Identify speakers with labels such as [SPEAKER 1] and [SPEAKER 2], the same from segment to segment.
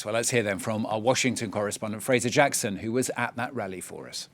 [SPEAKER 1] Well, let's hear then from our Washington correspondent, Fraser Jackson, who was at that rally for us.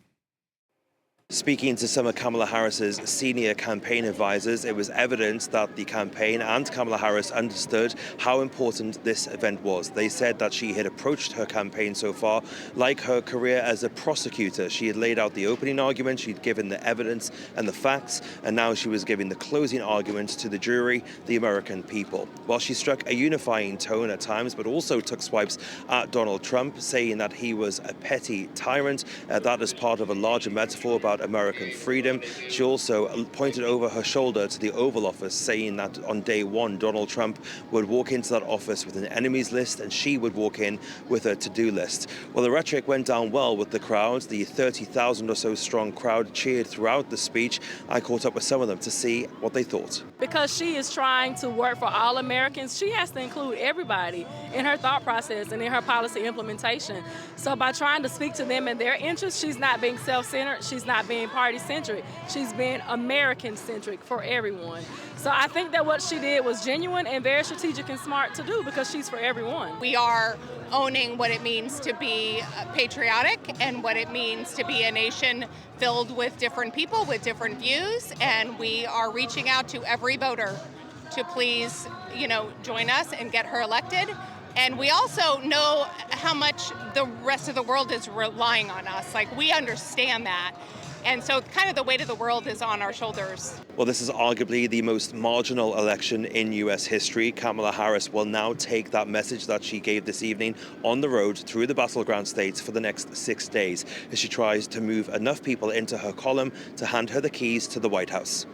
[SPEAKER 2] Speaking to some of Kamala Harris's senior campaign advisors, it was evident that the campaign and Kamala Harris understood how important this event was. They said that she had approached her campaign so far like her career as a prosecutor. She had laid out the opening argument, she'd given the evidence and the facts, and now she was giving the closing argument to the jury, the American people. While she struck a unifying tone at times, but also took swipes at Donald Trump, saying that he was a petty tyrant. That is part of a larger metaphor about American freedom. She also pointed over her shoulder to the Oval Office, saying that on day one, Donald Trump would walk into that office with an enemies list and she would walk in with a to-do list. Well, the rhetoric went down well with the crowd. The 30,000 or so strong crowd cheered throughout the speech. I caught up with some of them to see what they thought.
[SPEAKER 3] Because she is trying to work for all Americans, she has to include everybody in her thought process and in her policy implementation. So by trying to speak to them and their interests, she's not being self-centered, she's not being party-centric, she's being American-centric for everyone. So I think that what she did was genuine and very strategic and smart to do because she's for everyone.
[SPEAKER 4] We are owning what it means to be patriotic and what it means to be a nation filled with different people with different views, and we are reaching out to every voter to please, join us and get her elected. And we also know how much the rest of the world is relying on us. Like, we understand that. And so kind of the weight of the world is on our shoulders.
[SPEAKER 2] Well, this is arguably the most marginal election in U.S. history. Kamala Harris will now take that message that she gave this evening on the road through the battleground states for the next 6 days as she tries to move enough people into her column to hand her the keys to the White House.